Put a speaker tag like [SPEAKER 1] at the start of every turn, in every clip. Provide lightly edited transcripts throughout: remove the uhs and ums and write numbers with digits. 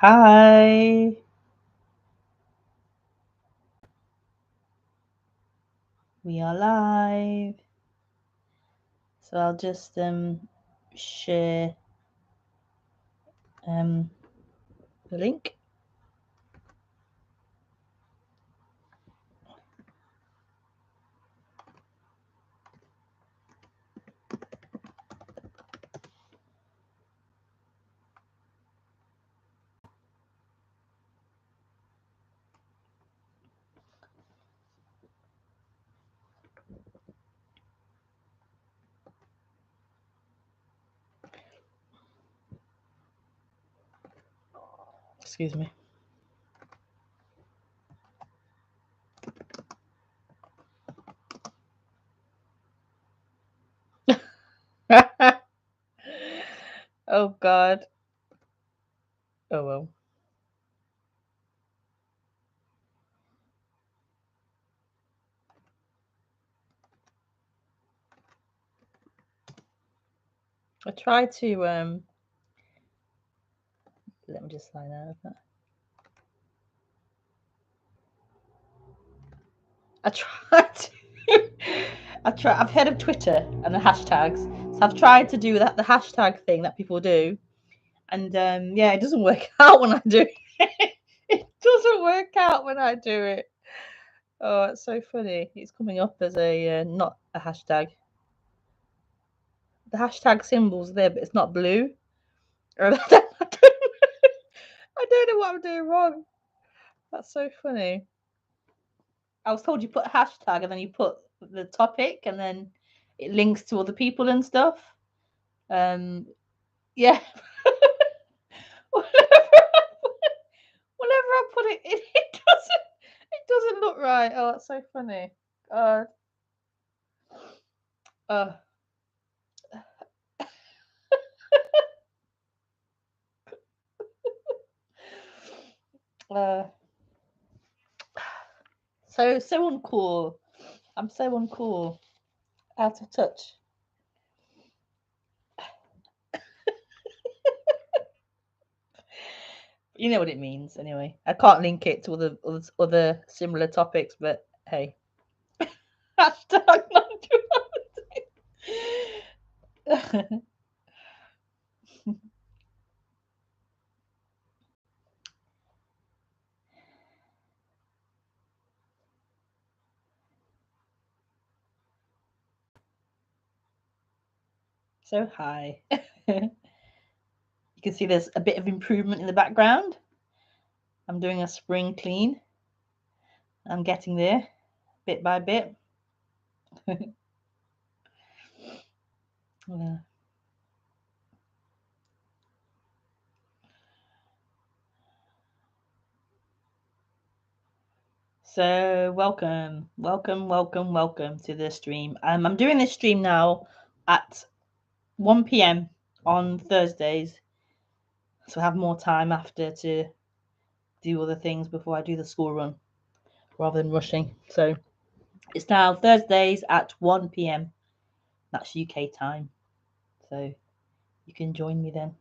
[SPEAKER 1] Hi, we are live. So I'll just share the link. Excuse me. Oh God. Oh well. I tried to let me just sign out of that. I've heard of Twitter and the hashtags. So I've tried to do the hashtag thing that people do. And yeah, it doesn't work out when I do it. It doesn't work out when I do it. Oh, it's so funny. It's coming up as a not a hashtag. The hashtag symbol's there, but it's not blue. I don't know what I'm doing wrong. That's so funny. I was told you put a hashtag and then you put the topic and then it links to other people and stuff. Yeah. Whenever I put it in, it doesn't look right. Oh, that's so funny. Uh, uh, uh, so uncool. I'm so uncool. Out of touch. You know what it means, anyway. I can't link it to other similar topics, but hey. Hashtag Nonduality. So hi. You can see there's a bit of improvement in the background. I'm doing a spring clean. I'm getting there bit by bit. Yeah. So welcome to the stream. I'm doing this stream now at 1 p.m. on Thursdays, so I have more time after to do other things before I do the school run, rather than rushing. So it's now Thursdays at 1 p.m. That's UK time, so you can join me then.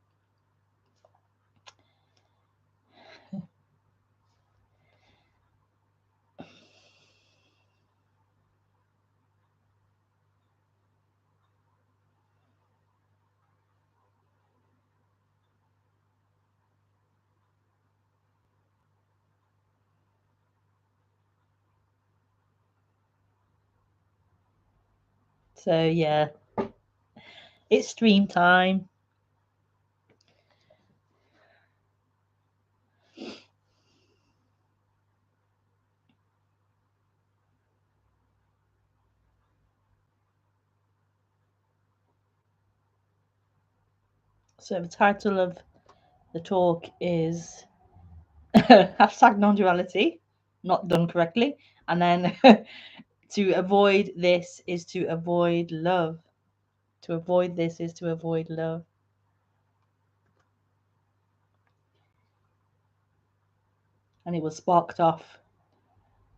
[SPEAKER 1] So yeah, it's stream time. So the title of the talk is hashtag non-duality, not done correctly, and then to avoid this is to avoid love. To avoid this is to avoid love. And it was sparked off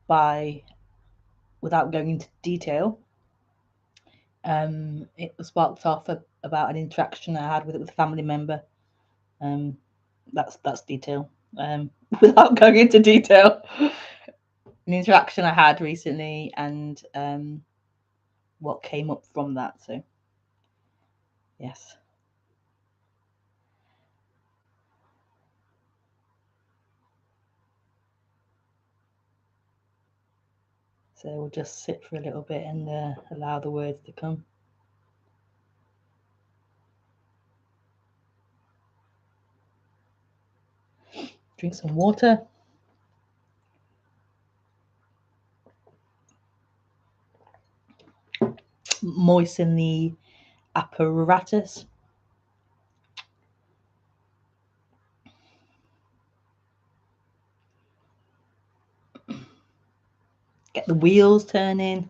[SPEAKER 1] by, without going into detail, it was sparked off about an interaction I had with a family member that's detail. Without going into detail, an interaction I had recently and what came up from that. So yes. So we'll just sit for a little bit and allow the words to come. Drink some water. Moisten the apparatus. Get the wheels turning.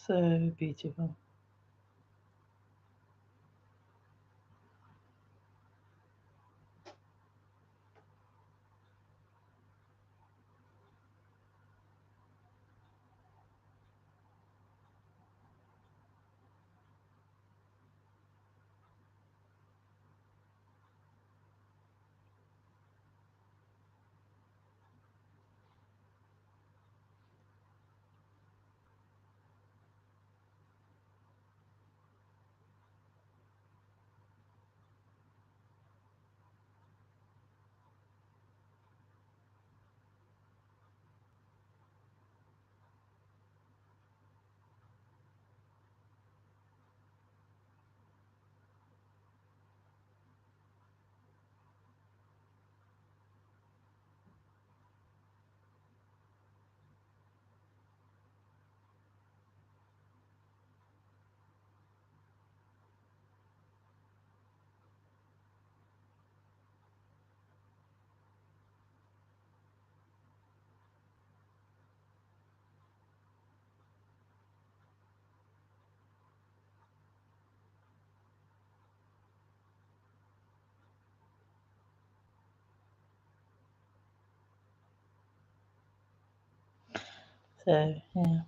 [SPEAKER 1] So beautiful. So yeah.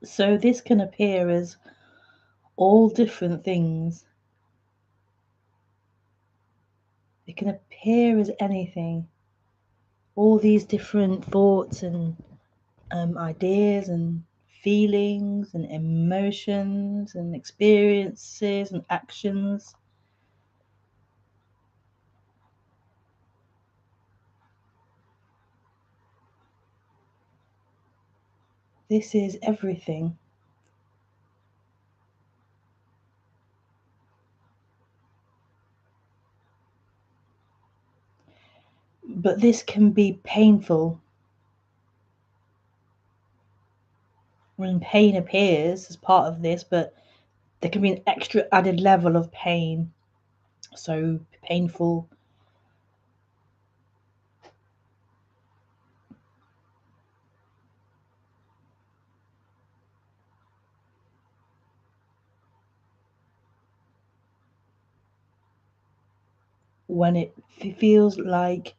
[SPEAKER 1] So this can appear as all different things. It can appear as anything. All these different thoughts and ideas and feelings and emotions and experiences and actions. This is everything. But this can be painful. When pain appears as part of this, but there can be an extra added level of pain. So painful. When it feels like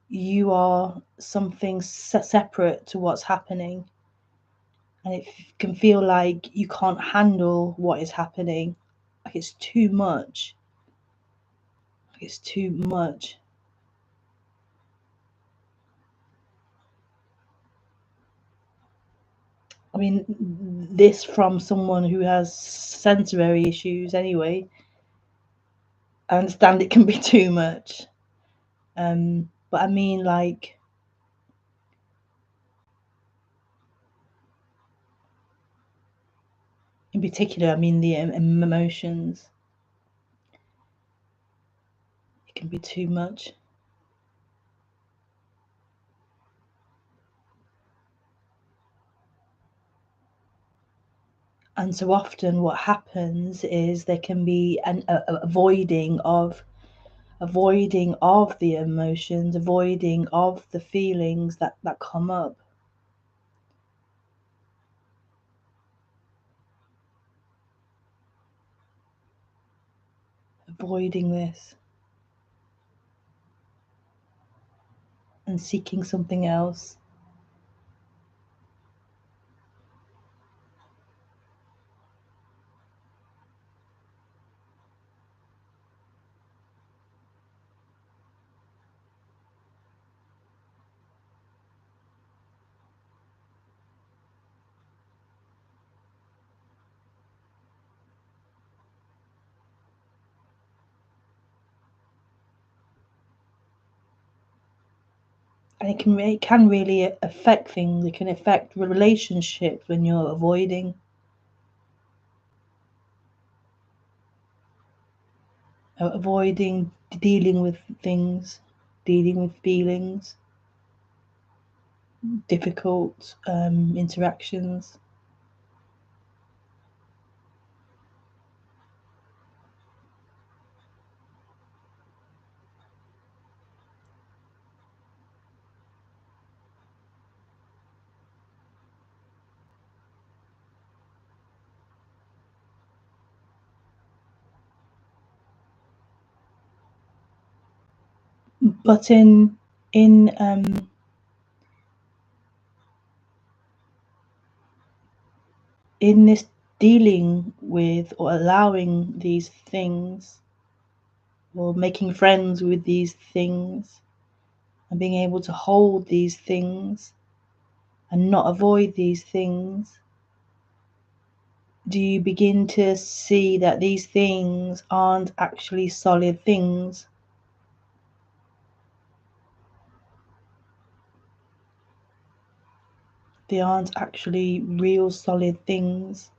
[SPEAKER 1] you are something separate to what's happening, and it can feel like you can't handle what is happening, like it's too much, like it's too much. I mean, this from someone who has sensory issues anyway. I understand it can be too much. But I mean, like, in particular, I mean, the emotions, it can be too much. And so often what happens is there can be an avoiding of the emotions, avoiding of the feelings that come up. Avoiding this and seeking something else. And it can really affect things. It can affect relationships when you're avoiding dealing with things, dealing with feelings, difficult interactions. But in this dealing with or allowing these things or making friends with these things and being able to hold these things and not avoid these things, do you begin to see that these things aren't actually solid things? They aren't actually real solid things.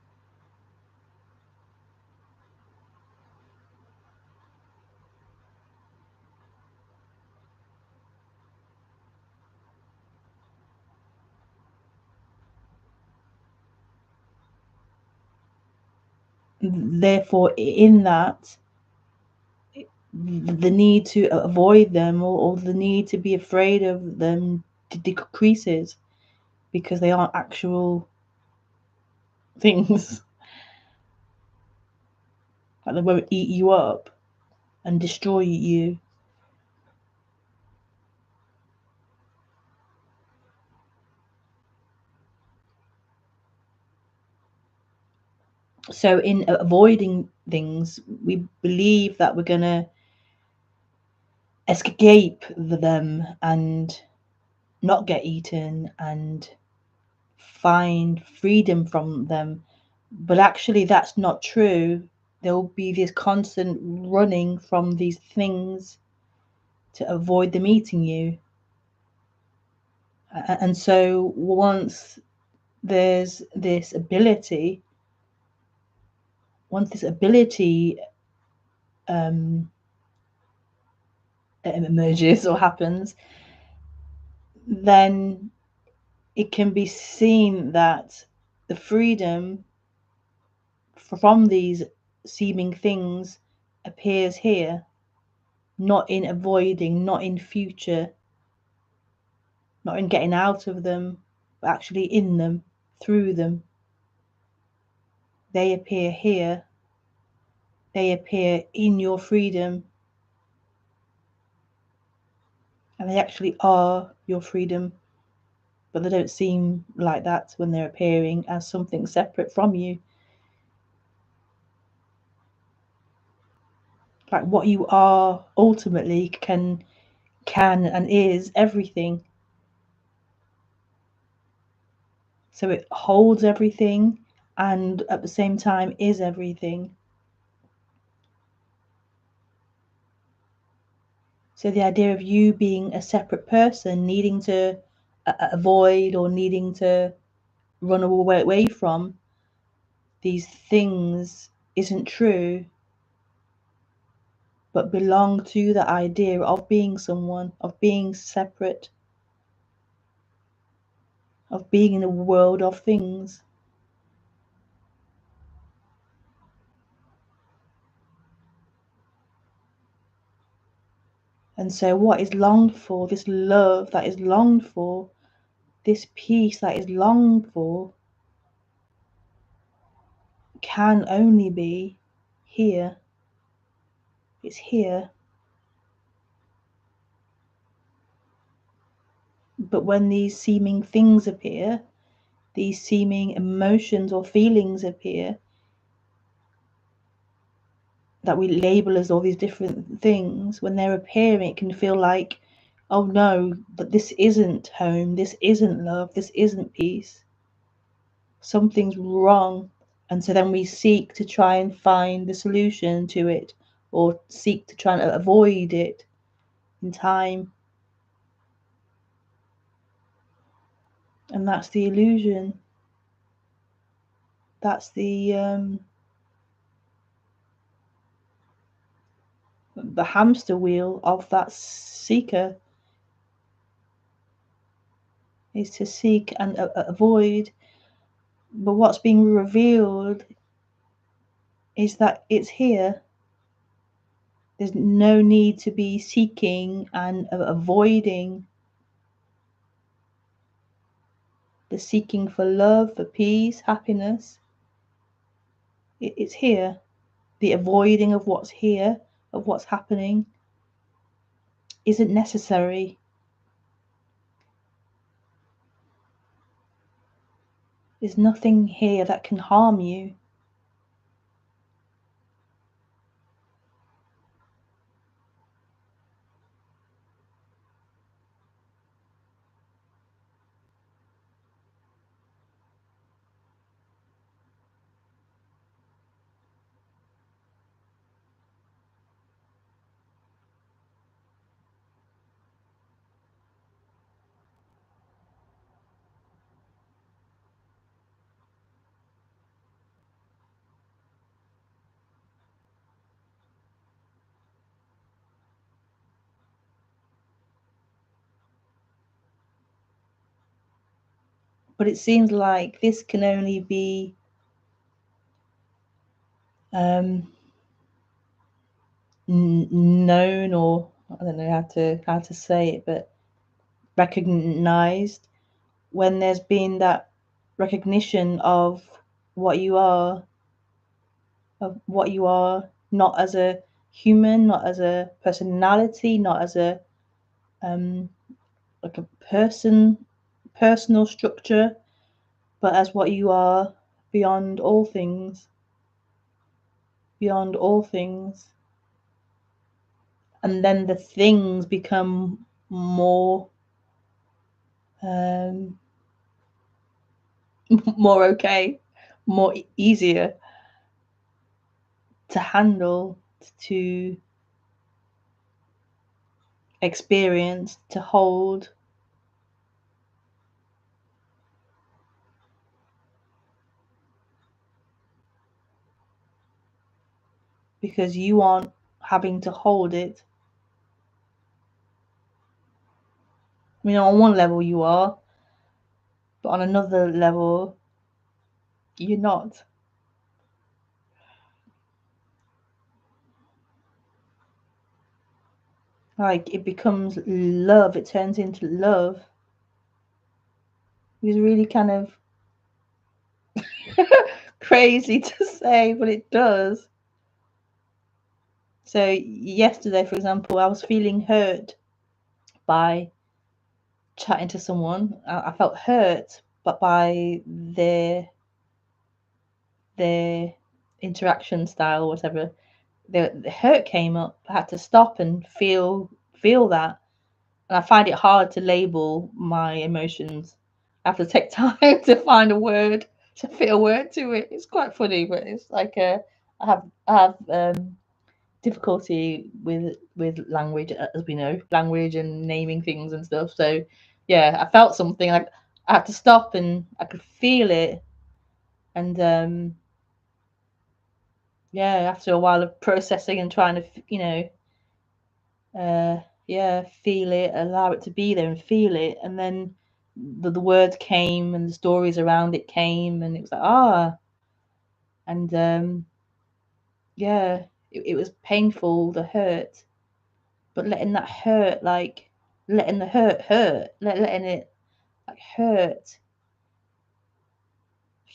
[SPEAKER 1] Therefore, in that, the need to avoid them or the need to be afraid of them decreases because they aren't actual things. Like they won't eat you up and destroy you. So in avoiding things, we believe that we're going to escape them and not get eaten and find freedom from them. But actually, that's not true. There will be this constant running from these things to avoid them eating you. And so once there's this ability, once this ability emerges or happens, then it can be seen that the freedom from these seeming things appears here, not in avoiding, not in future, not in getting out of them, but actually in them, through them. They appear here, they appear in your freedom, and they actually are your freedom, but they don't seem like that when they're appearing as something separate from you. Like what you are ultimately can and is everything. So it holds everything and at the same time is everything. So the idea of you being a separate person, needing to avoid or needing to run away from these things isn't true, but belong to the idea of being someone, of being separate, of being in a world of things. And so what is longed for, this love that is longed for, this peace that is longed for, can only be here. It's here. But when these seeming things appear, these seeming emotions or feelings appear that we label as all these different things, when they're appearing, it can feel like, oh no, but this isn't home, this isn't love, this isn't peace. Something's wrong. And so then we seek to try and find the solution to it, or seek to try and avoid it in time. And that's the illusion. That's the hamster wheel of that seeker, is to seek and avoid. But what's being revealed is that it's here. There's no need to be seeking and avoiding. The seeking for love, for peace, happiness, it's here. The avoiding of what's here, of what's happening, isn't necessary. There's nothing here that can harm you. But it seems like this can only be known, or I don't know how to say it, but recognized when there's been that recognition of what you are, not as a human, not as a personality, not as a like a personal structure, but as what you are beyond all things, beyond all things. And then the things become more more okay, more easier to handle, to experience, to hold. Because you aren't having to hold it. I mean, on one level you are, but on another level you're not. Like, it becomes love, it turns into love. It's really kind of crazy to say, but it does. So yesterday, for example, I was feeling hurt by chatting to someone. I felt hurt, but by their interaction style or whatever, the hurt came up. I had to stop and feel that. And I find it hard to label my emotions. I have to take time to find a word, to fit a word to it. It's quite funny, but it's like I have difficulty with language, as we know, language and naming things and stuff. So yeah, I felt something like I had to stop and I could feel it, and yeah, after a while of processing and trying to yeah, feel it, allow it to be there and feel it, and then the words came and the stories around it came, and it was like and yeah, it was painful, the hurt, but letting that hurt, like letting the hurt, letting it like hurt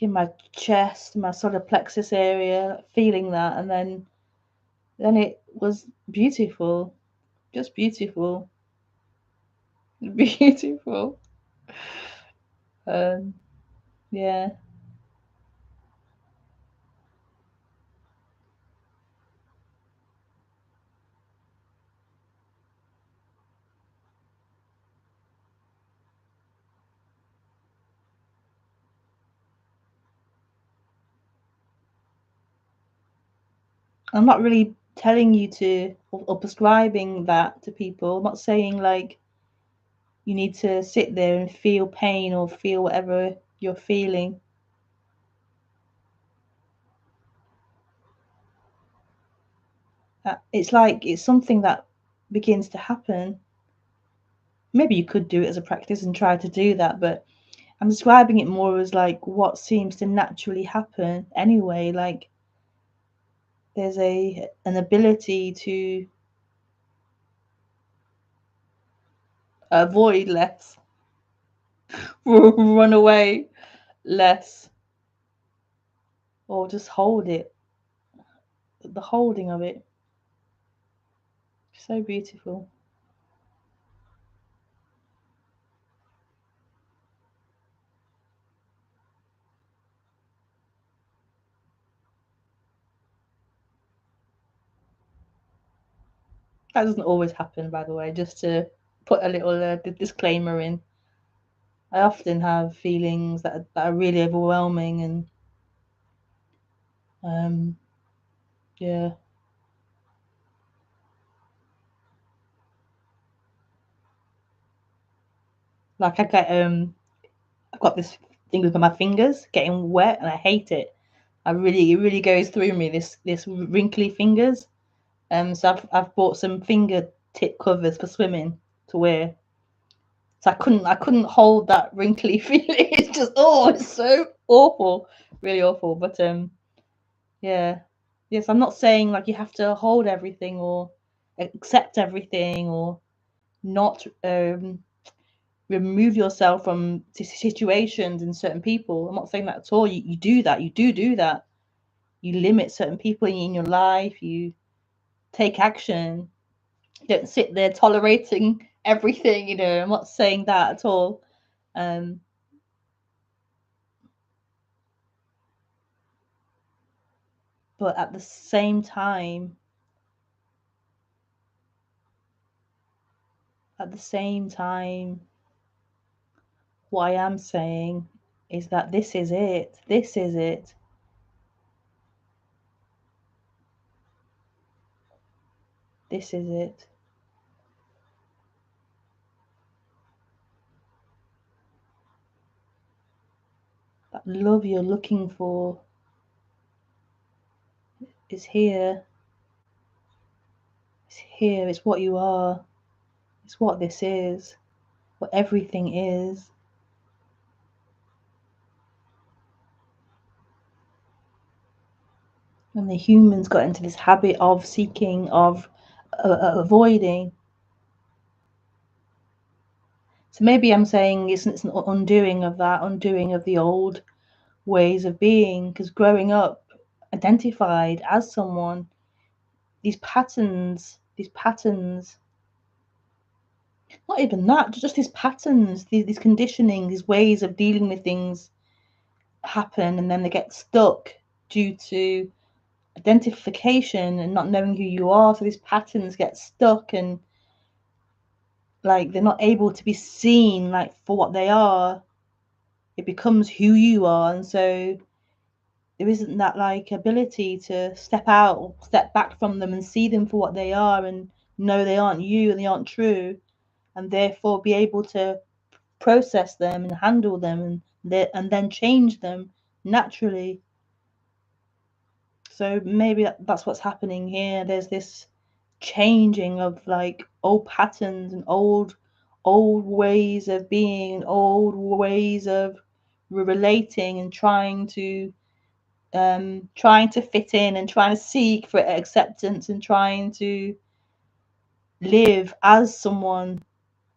[SPEAKER 1] in my chest, my solar plexus area, like, feeling that, and then it was beautiful, just beautiful, beautiful. Um, yeah. I'm not really telling you to or prescribing that to people. I'm not saying like you need to sit there and feel pain or feel whatever you're feeling. It's like it's something that begins to happen. Maybe you could do it as a practice and try to do that, but I'm describing it more as like what seems to naturally happen anyway. Like there's an ability to avoid less, run away less, or just hold it. The holding of it, so beautiful. That doesn't always happen, by the way. Just to put a little disclaimer in, I often have feelings that are really overwhelming, and um, yeah, like I've got this thing with my fingers getting wet, and I hate it. It really goes through me. This wrinkly fingers. So I've bought some fingertip covers for swimming to wear. So I couldn't hold that wrinkly feeling. It's just it's so awful, really awful. But yeah, yes, I'm not saying like you have to hold everything or accept everything or not remove yourself from situations and certain people. I'm not saying that at all. You do that. You do that. You limit certain people in your life. You take action. You don't sit there tolerating everything. I'm not saying that at all. Um, but at the same time, what I am saying is that this is it. This is it. This is it. That love you're looking for is here. It's here. It's what you are. It's what this is. What everything is. And the humans got into this habit of seeking, of avoiding. So maybe I'm saying it's an undoing of that, undoing of the old ways of being. Because growing up, identified as someone, these patterns, not even that, just these patterns, these conditioning, these ways of dealing with things happen, and then they get stuck due to identification and not knowing who you are. So these patterns get stuck, and like they're not able to be seen like for what they are. it becomes who you are. And so there isn't that like ability to step out, step back from them and see them for what they are and know they aren't you and they aren't true, and therefore be able to process them and handle them and then change them naturally. So maybe that's what's happening here. There's this changing of like old patterns and old ways of being and old ways of relating and trying to fit in and trying to seek for acceptance and trying to live as someone,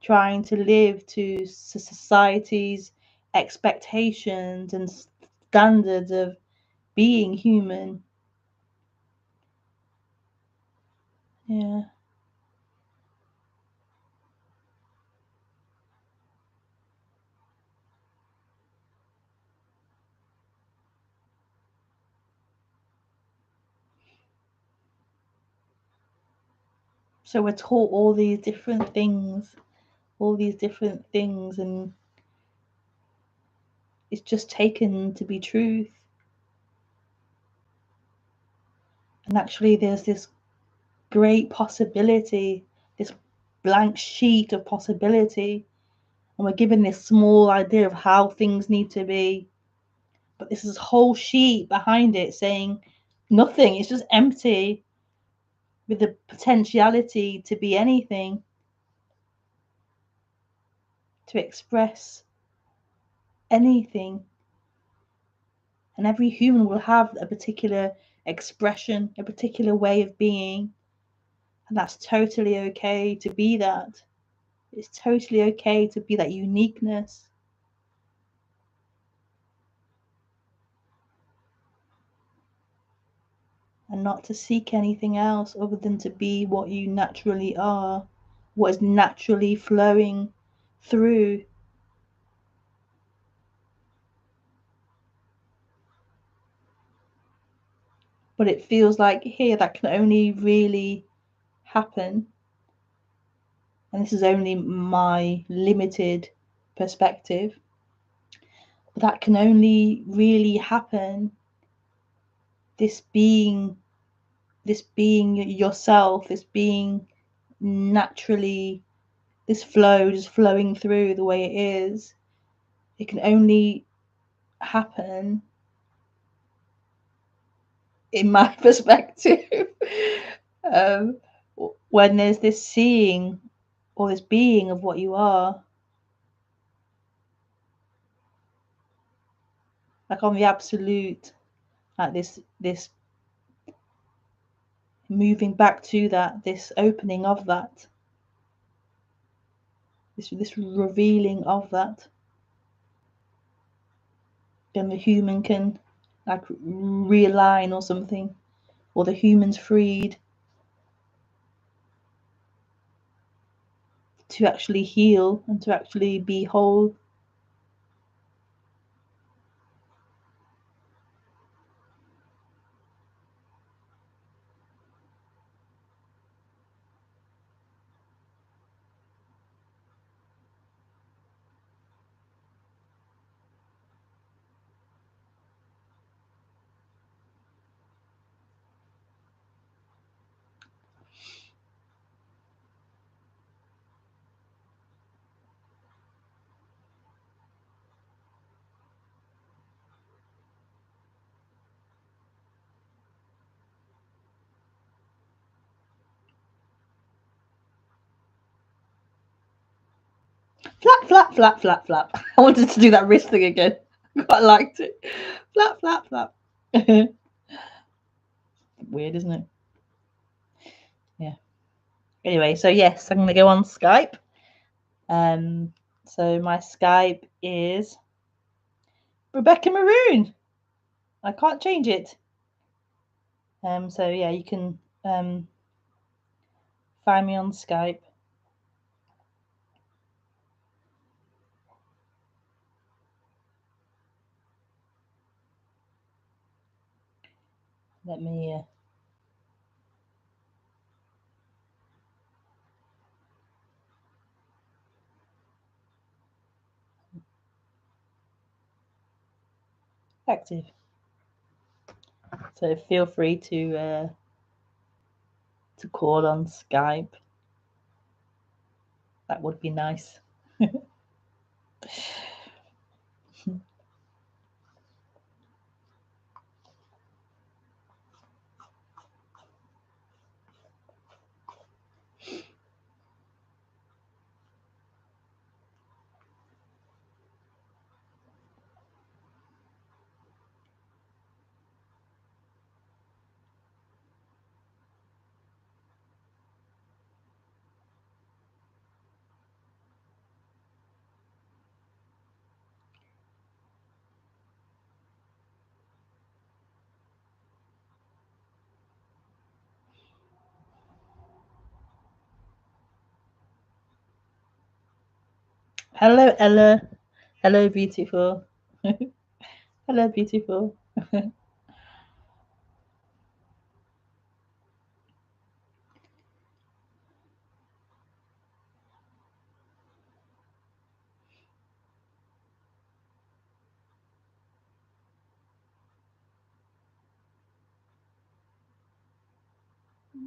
[SPEAKER 1] trying to live to society's expectations and standards of being human. Yeah. So we're taught all these different things, and it's just taken to be truth. And actually, there's this great possibility, this blank sheet of possibility, and we're given this small idea of how things need to be. But this is whole sheet behind it saying nothing. It's just empty with the potentiality to be anything, to express anything. And every human will have a particular expression, a particular way of being. And that's totally okay to be that. It's totally okay to be that uniqueness. And not to seek anything else other than to be what you naturally are, what is naturally flowing through. But it feels like here that can only really happen, and this is only my limited perspective, but that can only really happen, this being yourself, this being naturally, this flow just flowing through the way it is. It can only happen, in my perspective, um, when there's this seeing or this being of what you are, like on the absolute, like this moving back to that, this opening of that, this revealing of that. Then the human can like realign or something, or the human's freed to actually heal and to actually be whole. Flap, flap, flap, flap, flap. I wanted to do that wrist thing again. I quite liked it. Flap, flap, flap. Weird, isn't it? Yeah. Anyway, so yes, I'm going to go on Skype. So my Skype is Rebekah Maroon. I can't change it. So yeah, you can find me on Skype. Let me active. So feel free to call on Skype. That would be nice. Hello, Ella. Hello, beautiful. Hello, beautiful.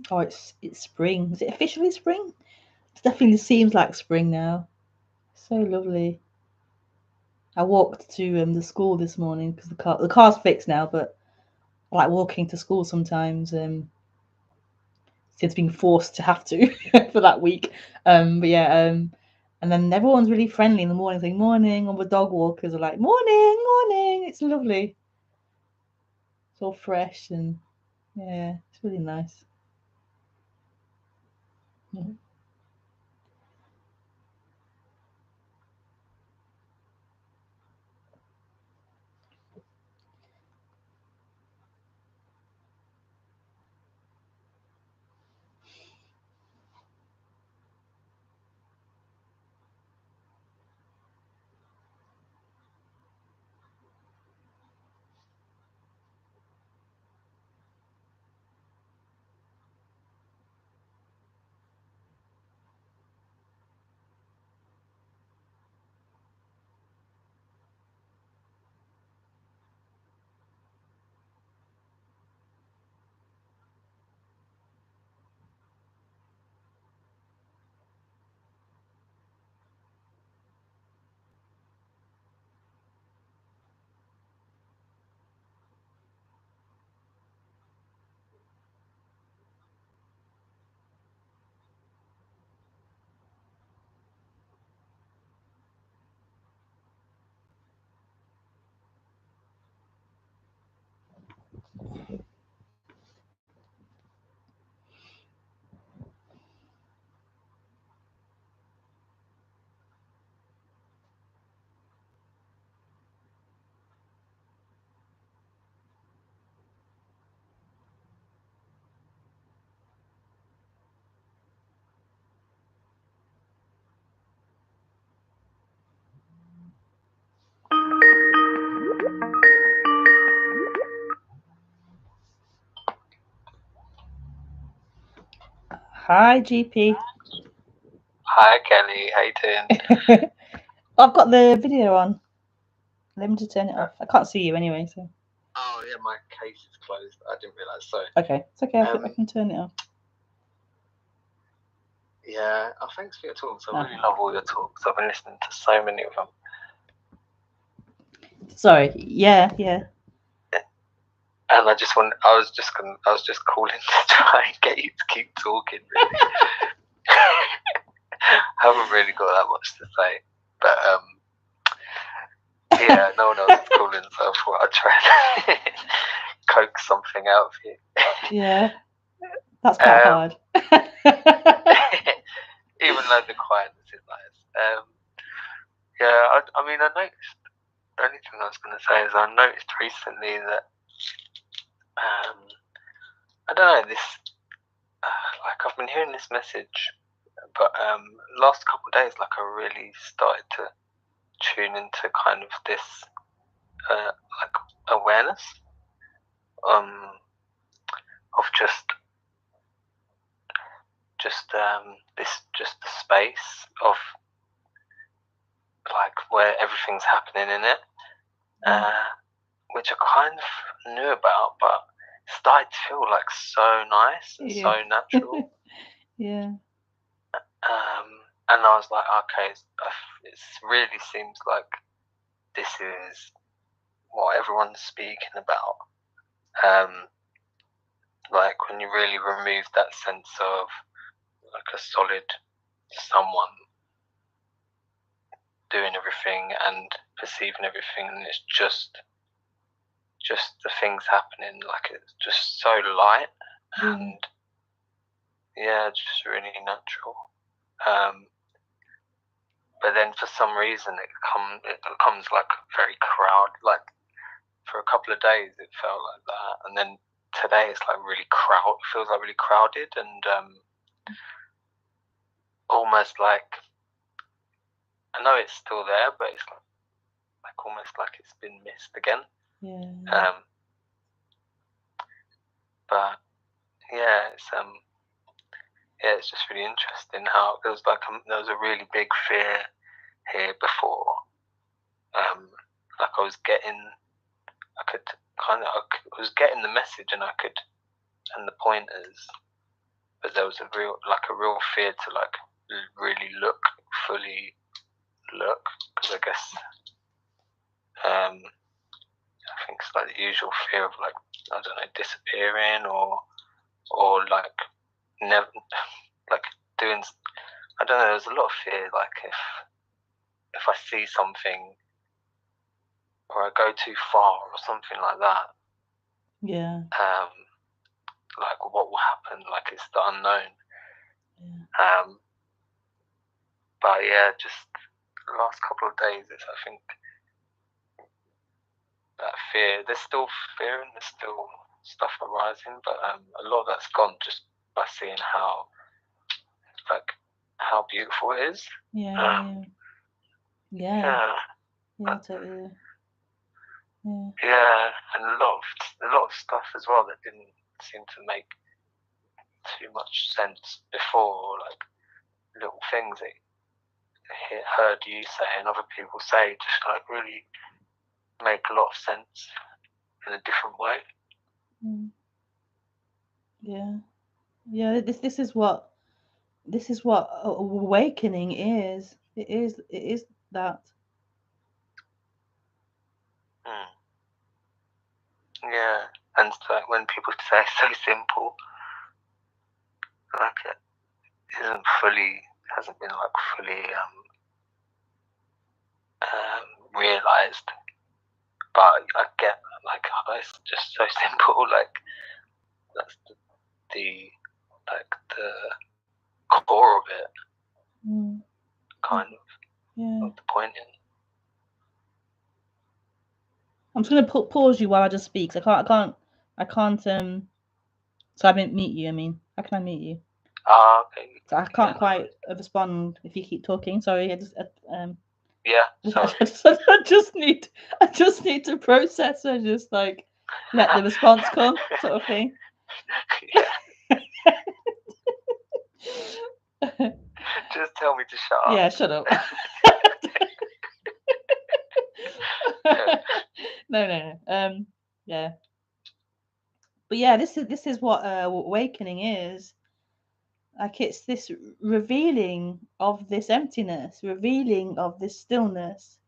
[SPEAKER 1] Oh, it's spring. Is it officially spring? It definitely seems like spring now. So lovely. I walked to the school this morning because the car's fixed now, but I like walking to school sometimes. Since being forced to have to for that week. But yeah, and then everyone's really friendly in the morning, saying morning, or the dog walkers are like morning, morning. It's lovely. It's all fresh and yeah, it's really nice. Mm-hmm. Hi, GP.
[SPEAKER 2] Hi, Kelly. How you doing?
[SPEAKER 1] I've got the video on. Let me just turn it off. I can't see you anyway, so.
[SPEAKER 2] Oh, yeah, my case is closed. I didn't realise. Sorry.
[SPEAKER 1] Okay, it's okay. I can turn it off.
[SPEAKER 2] Yeah. Oh, thanks for your talks. I really love all your talks. I've been listening to so many of them.
[SPEAKER 1] Sorry. Yeah.
[SPEAKER 2] And I was just calling to try and get you to keep talking. Really. I haven't really got that much to say, but yeah, no one else is calling, so I thought I'd try and coax something out of you.
[SPEAKER 1] Yeah, that's quite hard.
[SPEAKER 2] Even though the quietness is nice. Yeah, I mean, I noticed. The only thing I was going to say is I noticed recently that I don't know this. Like I've been hearing this message, but last couple of days, like I really started to tune into kind of this like awareness of just this the space of like where everything's happening in it, which I kind of knew about, but started to feel like so nice and so natural.
[SPEAKER 1] Yeah.
[SPEAKER 2] And I was like, okay, it really seems like this is what everyone's speaking about. Like when you really remove that sense of like a solid someone doing everything and perceiving everything, and it's just the things happening, like it's just so light and just really natural. But then for some reason it becomes like very like for a couple of days it felt like that, and then today it's like really feels like really crowded and almost like I know it's still there, but it's like almost like it's been missed again. But it's just really interesting how there was a really big fear here before. Like I was getting the message and and the pointers, but there was a real fear to like really fully look, because I guess I think it's like the usual fear of like, I don't know, disappearing or like never like doing, I don't know, there's a lot of fear like if I see something or I go too far or something like that. Like what will happen, like it's the unknown. But just the last couple of days I think that fear, there's still fear and there's still stuff arising, but a lot of that's gone just by seeing how beautiful it is.
[SPEAKER 1] Totally.
[SPEAKER 2] And a lot of stuff as well that didn't seem to make too much sense before, like little things that I heard you say and other people say just like really make a lot of sense in a different way.
[SPEAKER 1] This is what awakening is. It is that.
[SPEAKER 2] And it's like when people say it's so simple, like it hasn't been like fully realized, but I get like, oh, it's just so simple, like that's the core of it, kind of the point in.
[SPEAKER 1] I'm just gonna pause you while I just speak. I can't so I didn't meet you. I mean, how can I meet you?
[SPEAKER 2] Okay.
[SPEAKER 1] So I can't quite respond if you keep talking. Sorry, I just
[SPEAKER 2] sorry.
[SPEAKER 1] I just need to process and just like let the response come, sort of thing.
[SPEAKER 2] Just tell me to shut up.
[SPEAKER 1] Yeah, shut up. No. Yeah. But yeah, this is what awakening is. Like it's this revealing of this emptiness, revealing of this stillness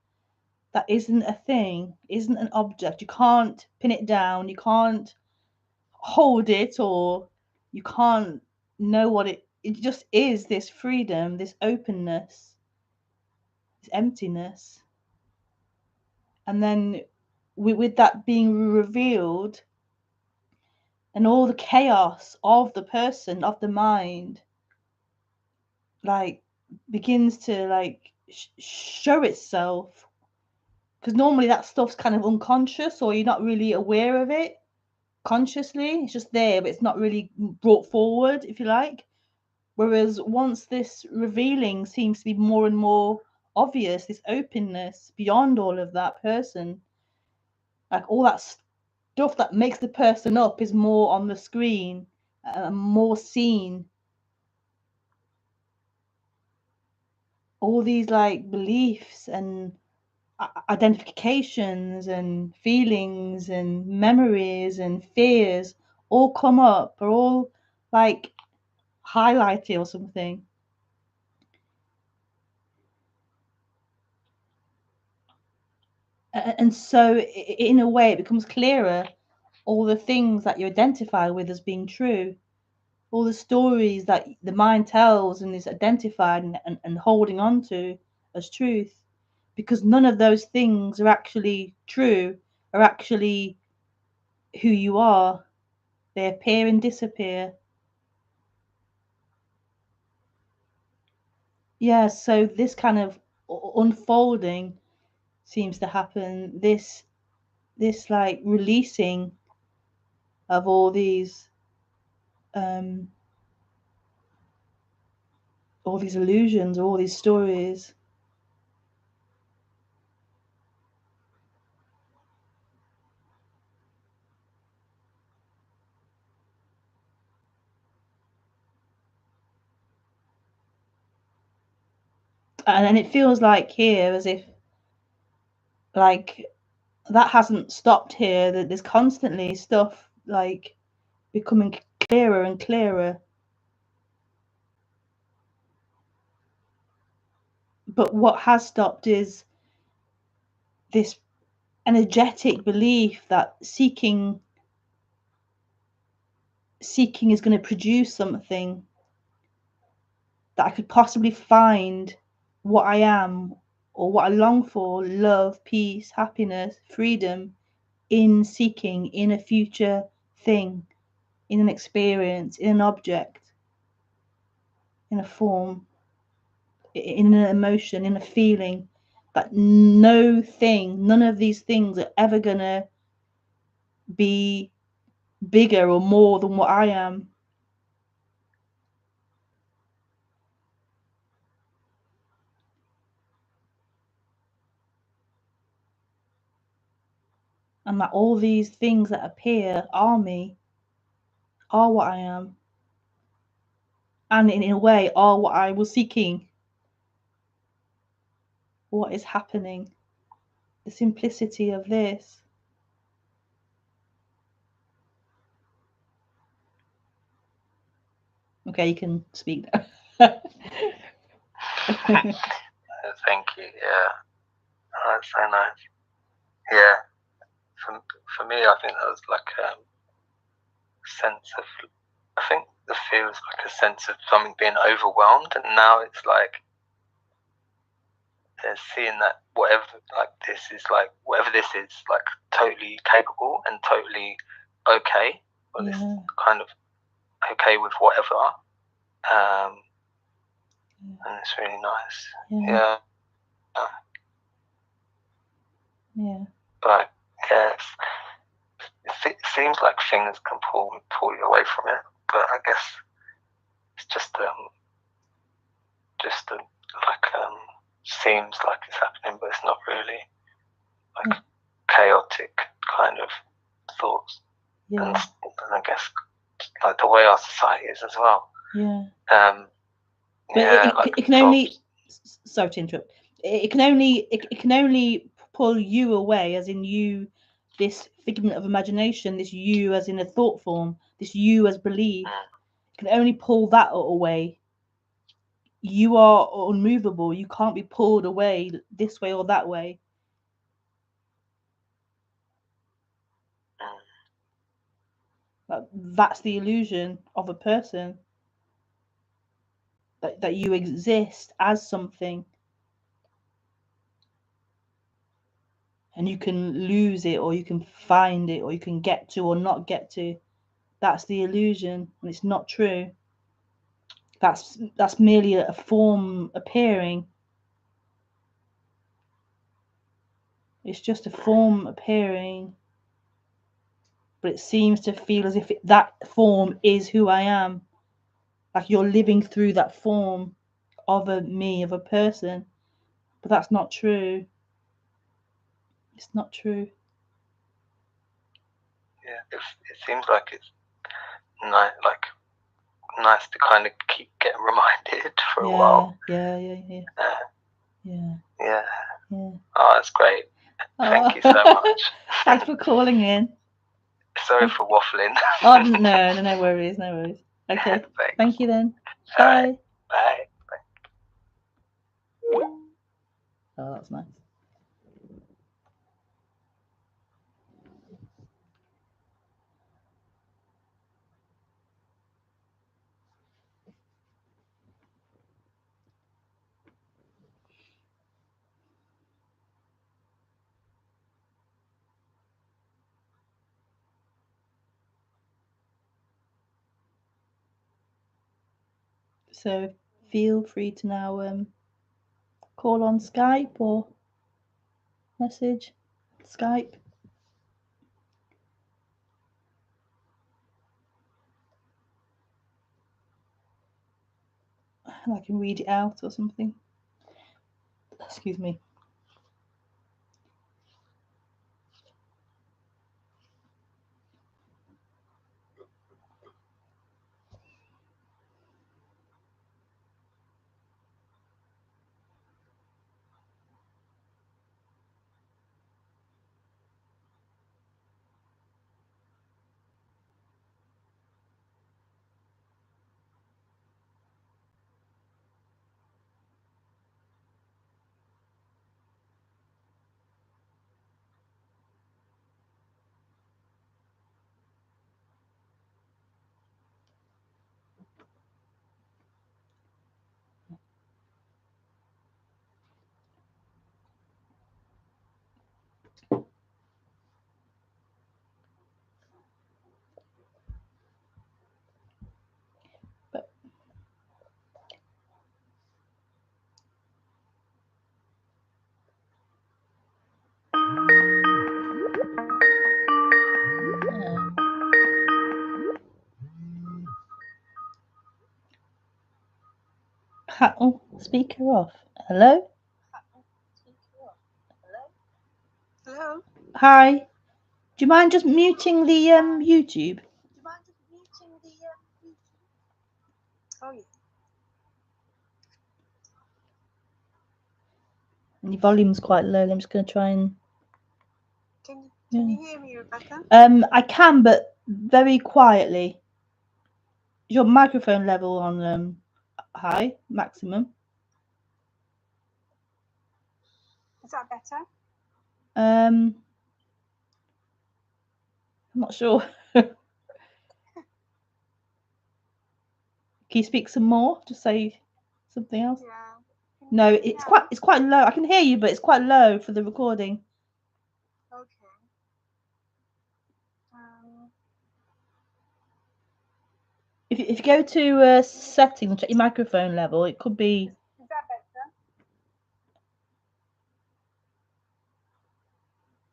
[SPEAKER 1] that isn't a thing, isn't an object. You can't pin it down, you can't hold it, or you can't know what it just is. This freedom, this openness, this emptiness. And then with that being revealed and all the chaos of the person, of the mind, like begins to like show itself, because normally that stuff's kind of unconscious or you're not really aware of it consciously. It's just there, but it's not really brought forward, if you like. Whereas once this revealing seems to be more and more obvious, this openness beyond all of that person, like all that stuff that makes the person up is more on the screen, more seen. All these like beliefs and identifications and feelings and memories and fears all come up, are all like highlighted or something. And so in a way it becomes clearer, all the things that you identify with as being true, all the stories that the mind tells and is identified and holding on to as truth, because none of those things are actually true, are actually who you are. They appear and disappear. Yeah, so this kind of unfolding seems to happen, this like releasing of all these illusions, all these stories. And it feels like here as if like that hasn't stopped here, that there's constantly stuff like becoming clearer and clearer. But what has stopped is this energetic belief that seeking is going to produce something, that I could possibly find what I am or what I long for, love, peace, happiness, freedom, in seeking, in a future thing, in an experience, in an object, in a form, in an emotion, in a feeling. That none of these things are ever going to be bigger or more than what I am. And that all these things that appear are me, are what I am, and in a way are what I was seeking, what is happening, the simplicity of this. Okay, you can speak now.
[SPEAKER 2] Thank you. Yeah, that's so nice. Yeah, for me, I think that was like a sense of, I think the feels like a sense of something being overwhelmed, and now it's like seeing that whatever this is like totally capable and totally okay, or this kind of okay with whatever, and it's really nice. Yeah. But yes, it seems like things can pull you away from it, but I guess it's just seems like it's happening, but it's not really, like chaotic kind of thoughts. And I guess like the way our society is as well.
[SPEAKER 1] But it can only, sorry to interrupt, it can only pull you away, as in you, this figment of imagination, this you as in a thought form, this you as belief, can only pull that away. You are unmovable. You can't be pulled away this way or that way. That's the illusion of a person, that you exist as something, and you can lose it, or you can find it, or you can get to or not get to. That's the illusion, and it's not true. That's merely a form appearing. It's just a form appearing, but it seems to feel as if that form is who I am. Like you're living through that form of a me, of a person, but that's not true. It's not true.
[SPEAKER 2] Yeah, it seems like it's nice to kind of keep getting reminded for a while.
[SPEAKER 1] Yeah. Yeah.
[SPEAKER 2] Oh, that's great. Thank you so much.
[SPEAKER 1] Thanks for calling in.
[SPEAKER 2] Sorry for waffling.
[SPEAKER 1] Oh, no worries, no worries. Okay, thank you then. Bye.
[SPEAKER 2] Right. Bye.
[SPEAKER 1] Oh, that's nice. So feel free to now call on Skype or message Skype. And I can read it out or something. Excuse me. But oh, speaker off. Hello?
[SPEAKER 3] Hello?
[SPEAKER 1] Hi. Do you mind just muting the YouTube?
[SPEAKER 3] Oh, yeah.
[SPEAKER 1] And your volume's quite low. I'm just going to try and.
[SPEAKER 3] Can you hear me, Rebecca?
[SPEAKER 1] I can, but very quietly. Is your microphone level on high, maximum?
[SPEAKER 3] Is that better?
[SPEAKER 1] I'm not sure. Can you speak some more? Just say something else.
[SPEAKER 3] Yeah.
[SPEAKER 1] No, it's quite low. I can hear you, but it's quite low for the recording.
[SPEAKER 3] Okay.
[SPEAKER 1] If you go to settings, check your microphone level. It could be.
[SPEAKER 3] Is that better?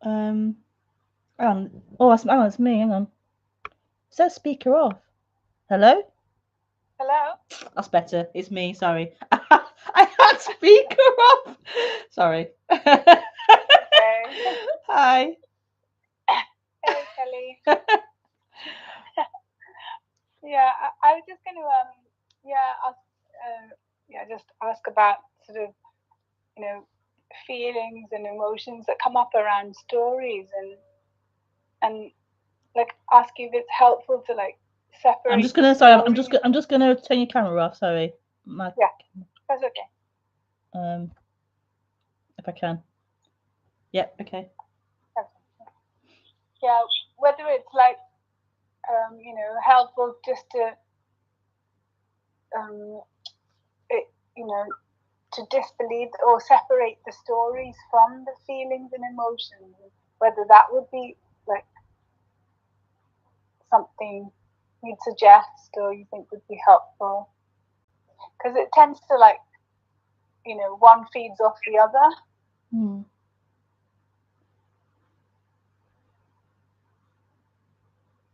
[SPEAKER 1] Hang on. Oh, hang on, it's me. Hang on. Is that speaker off? Hello?
[SPEAKER 3] Hello?
[SPEAKER 1] That's better. It's me. Sorry. I had speaker off. Sorry.
[SPEAKER 3] Okay.
[SPEAKER 1] Hi.
[SPEAKER 3] Hey, Kelly. Yeah, I was just going to just ask about sort of, feelings and emotions that come up around stories, and like ask you if it's helpful to like separate.
[SPEAKER 1] I'm just gonna turn your camera off. Sorry.
[SPEAKER 3] Yeah, that's okay.
[SPEAKER 1] If I can. Yep. Okay.
[SPEAKER 3] Yeah, whether it's like helpful just to to disbelieve or separate the stories from the feelings and emotions, whether that would be like something you'd suggest or you think would be helpful, because it tends to like one feeds off the other.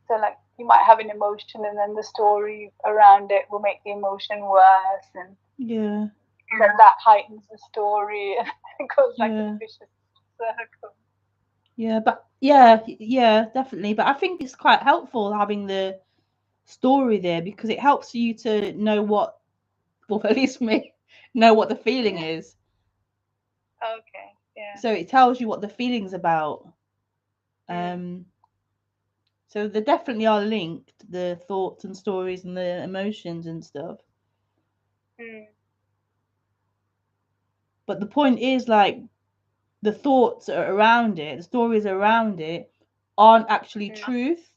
[SPEAKER 3] So like you might have an emotion and then the story around it will make the emotion worse, and then that heightens the story and it goes like a vicious circle.
[SPEAKER 1] Yeah, but yeah, definitely. But I think it's quite helpful having the story there because it helps you to know well, at least me, know what the feeling is.
[SPEAKER 3] Okay.
[SPEAKER 1] So it tells you what the feeling's about. So they definitely are linked, the thoughts and stories and the emotions and stuff. But the point is, like, the thoughts are around it, the stories around it aren't actually truth.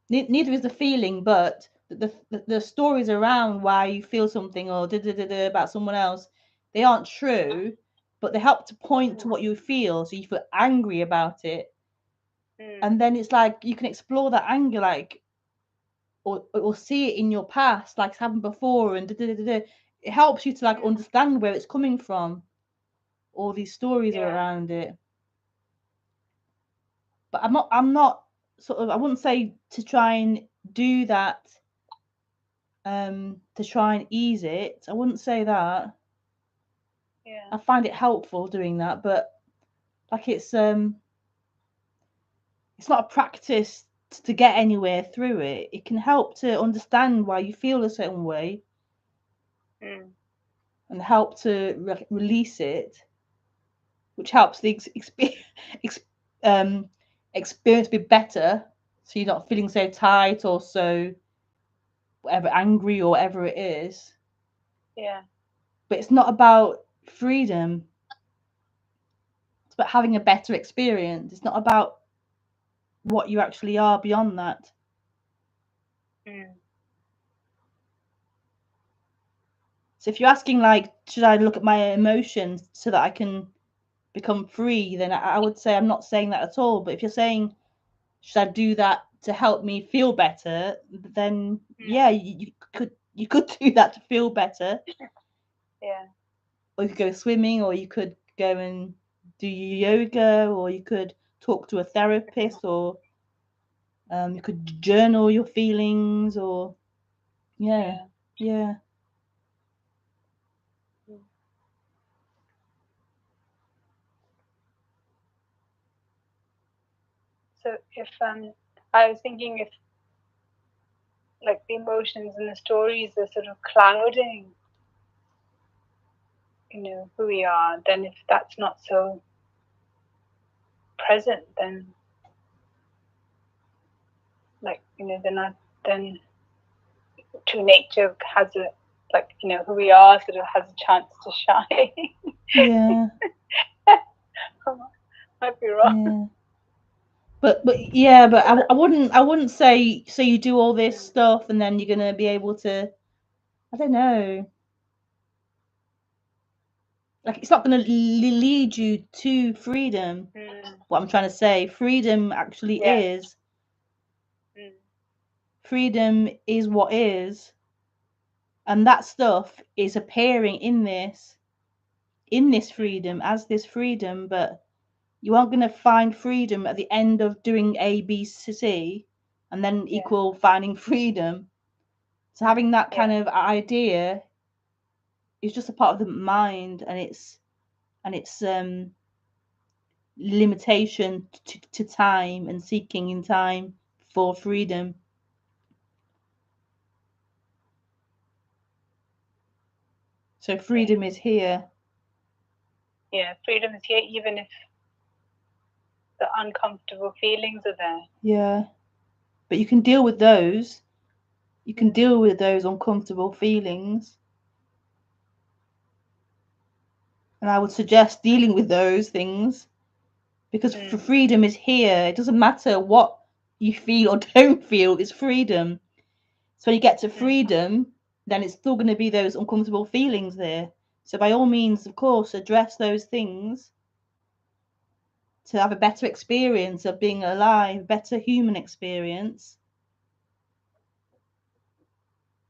[SPEAKER 1] Neither is the feeling, but the stories around why you feel something or about someone else, they aren't true, but they help to point to what you feel. So you feel angry about it, and then it's like you can explore that anger, like, or see it in your past, like it's happened before, and it helps you to, like, understand where it's coming from. All these stories are around it. But I'm not sort of, I wouldn't say to try and do that, to try and ease it. I wouldn't say that. I find it helpful doing that, but like it's not a practice to get anywhere through it. It can help to understand why you feel a certain way, and help to release it, which helps the experience be better. So you're not feeling so tight or so whatever, angry or whatever it is. But it's not about freedom. It's about having a better experience. It's not about what you actually are beyond that. So if you're asking, like, should I look at my emotions so that I can become free, then I would say I'm not saying that at all. But if you're saying, should I do that to help me feel better, then yeah, you could do that to feel better. Or you could go swimming, or you could go and do yoga, or you could talk to a therapist, or you could journal your feelings, or yeah.
[SPEAKER 3] So if I was thinking, if like the emotions and the stories are sort of clouding, who we are, then if that's not so present, then like, then true nature has a, like, who we are sort of has a chance to shine.
[SPEAKER 1] Yeah.
[SPEAKER 3] Might be wrong.
[SPEAKER 1] But I wouldn't say, so you do all this stuff and then you're gonna be able to, I don't know, like, it's not gonna lead you to freedom. What I'm trying to say, freedom actually is. Freedom is what is, and that stuff is appearing in this freedom as this freedom, but you aren't going to find freedom at the end of doing A, B, C, and then equal finding freedom. So having that kind of idea is just a part of the mind, and it's limitation to time and seeking in time for freedom. So freedom is here.
[SPEAKER 3] Yeah, freedom is here, even if the uncomfortable feelings are there.
[SPEAKER 1] Yeah, but you can deal with those. You can deal with those uncomfortable feelings. And I would suggest dealing with those things, because freedom is here. It doesn't matter what you feel or don't feel, it's freedom. So when you get to freedom, then it's still going to be those uncomfortable feelings there. So by all means, of course, address those things to have a better experience of being alive, better human experience.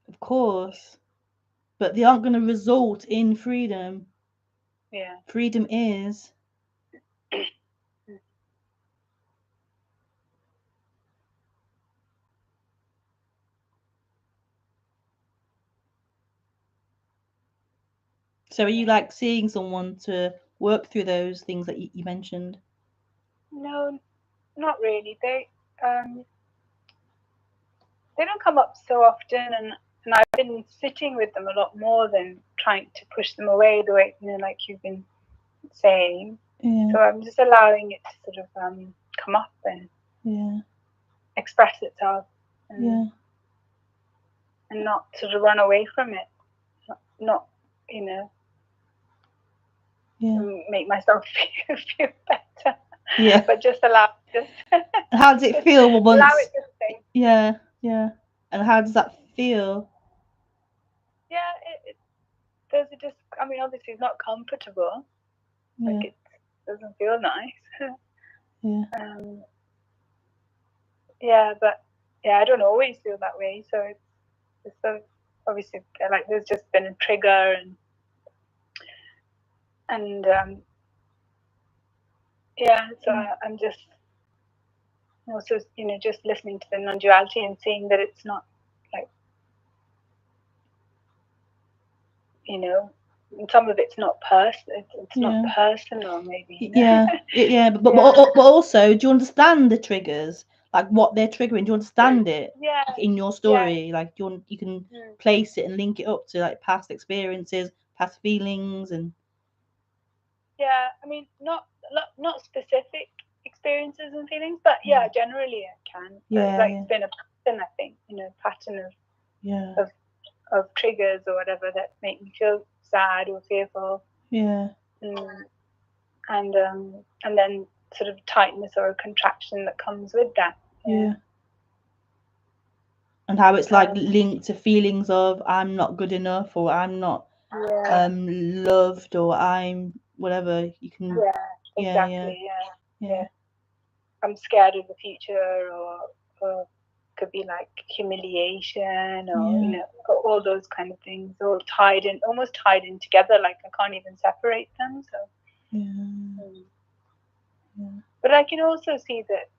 [SPEAKER 1] Of course. But they aren't going to result in freedom.
[SPEAKER 3] Yeah.
[SPEAKER 1] Freedom is. So are you, like, seeing someone to work through those things that you mentioned?
[SPEAKER 3] No, not really. They don't come up so often, and I've been sitting with them a lot more than trying to push them away the way, like you've been saying. So I'm just allowing it to sort of come up and express itself, and not sort of run away from it, not make myself feel better. But just allow.
[SPEAKER 1] How does it feel once?
[SPEAKER 3] Allow it to stay.
[SPEAKER 1] Yeah. And how does that feel?
[SPEAKER 3] Yeah, there's just. I mean, obviously, it's not comfortable. Like it doesn't feel nice. But I don't always feel that way. So it's so obviously like there's just been a trigger and so I'm just also just listening to the non-duality and seeing that it's not like some of it's not it's not personal maybe.
[SPEAKER 1] But also, do you understand the triggers, like what they're triggering? Do you understand it like, in your story? Like you can place it and link it up to like past experiences, past feelings, and
[SPEAKER 3] I mean not specific experiences and feelings, but generally I can. It's been a pattern, I think, pattern of triggers or whatever that make me feel sad or fearful. And then sort of tightness or a contraction that comes with that.
[SPEAKER 1] And how it's like linked to feelings of I'm not good enough, or I'm not loved, or I'm whatever. You can
[SPEAKER 3] exactly. I'm scared of the future, or could be like humiliation, or all those kind of things, all almost tied in together, like I can't even separate them. So but I can also see that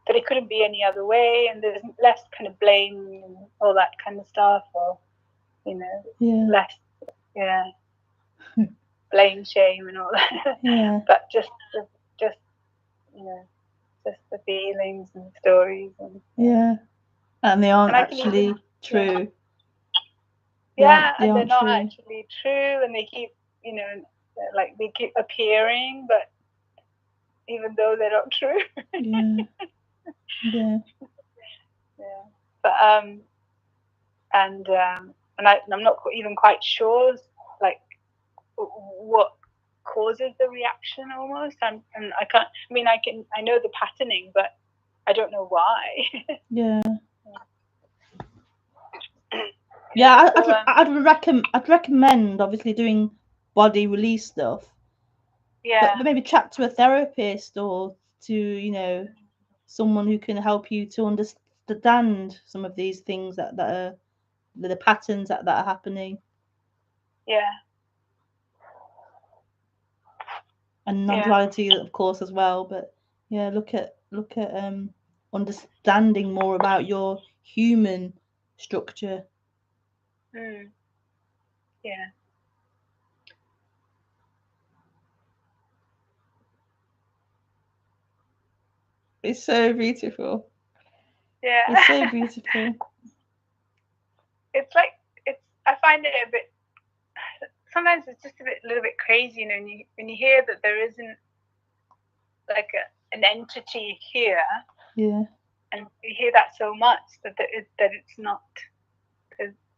[SPEAKER 3] that it couldn't be any other way, and there's less kind of blame and all that kind of stuff, or less blame, shame and all that. But just just the feelings and the stories and
[SPEAKER 1] and they aren't actually true.
[SPEAKER 3] And they're not actually true, and they keep like they keep appearing, but even though they're not true. But and I'm not even quite sure like what causes the reaction almost, and I can't. I mean, I know the patterning, but I don't know why.
[SPEAKER 1] I'd recommend obviously doing body release stuff. But maybe chat to a therapist or to someone who can help you to understand some of these things that are the patterns that are happening. And non-duality, of course, as well. But look at understanding more about your human structure. It's so beautiful. It's so beautiful.
[SPEAKER 3] It's like I find it a bit. Sometimes it's just a little bit crazy, when you hear that there isn't like an entity here. And you hear that so much that it's not.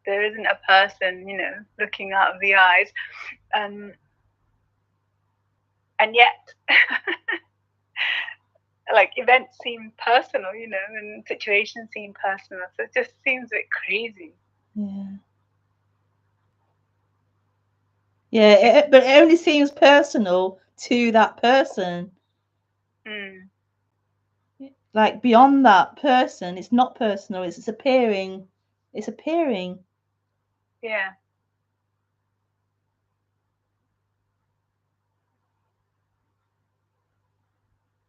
[SPEAKER 3] There isn't a person, looking out of the eyes, and yet, like events seem personal, and situations seem personal. So it just seems a bit crazy.
[SPEAKER 1] But it only seems personal to that person. Like beyond that person, it's not personal. It's appearing. It's appearing.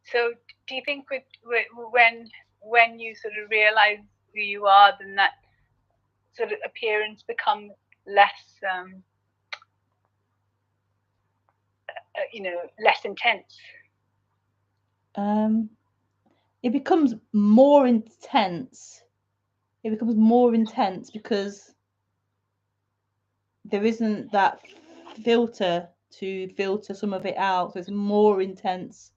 [SPEAKER 3] So, do you think when you sort of realize who you are, then that sort of appearance becomes less, less intense?
[SPEAKER 1] It becomes more intense. It becomes more intense because there isn't that filter to filter some of it out, so it's more intense.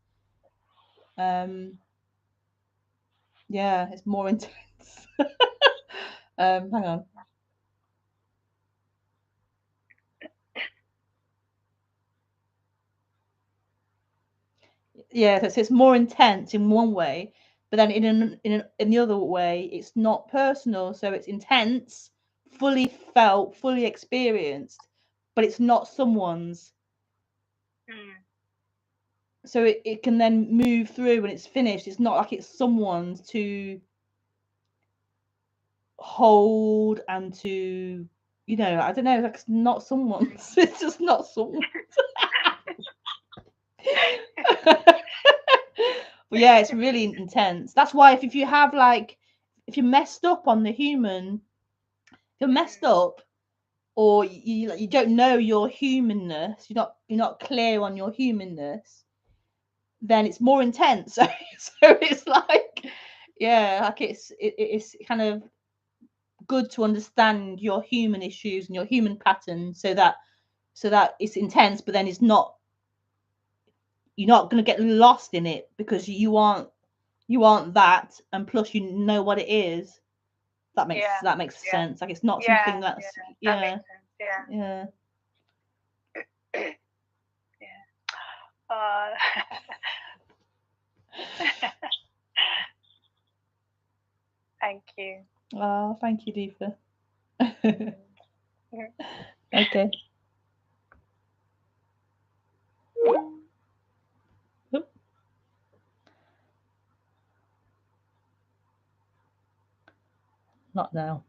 [SPEAKER 1] Yeah, it's more intense. Hang on. Yeah, so it's more intense in one way, but then in the other way, it's not personal. So it's intense, fully felt, fully experienced, but it's not someone's. So it can then move through when it's finished. It's not like it's someone's to hold and to, you know, I don't know, like it's not someone's. It's just not someone's. But yeah, it's really intense. That's why if you have like, if you're messed up on the human, if you're messed up, or you don't know your humanness, you're not clear on your humanness, then it's more intense. So it's like, yeah, like it's kind of good to understand your human issues and your human patterns, so that it's intense, but then it's not, you're not going to get lost in it because you aren't that, and plus you know what it is. That makes sense. Like it's not something that's
[SPEAKER 3] that makes sense.
[SPEAKER 1] Yeah.
[SPEAKER 3] Thank you.
[SPEAKER 1] Thank you, Deepa. Okay. Oop. Not now.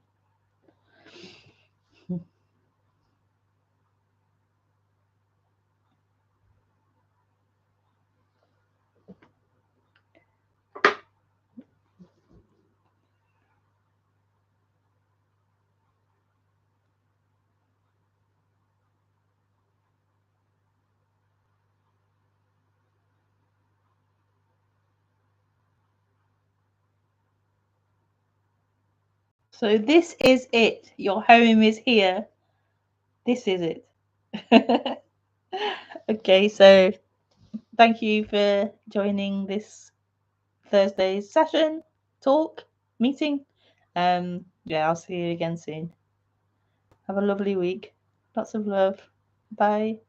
[SPEAKER 1] So this is it. Your home is here. This is it. Okay, so thank you for joining this Thursday's session, talk, meeting. Yeah, I'll see you again soon. Have a lovely week. Lots of love. Bye.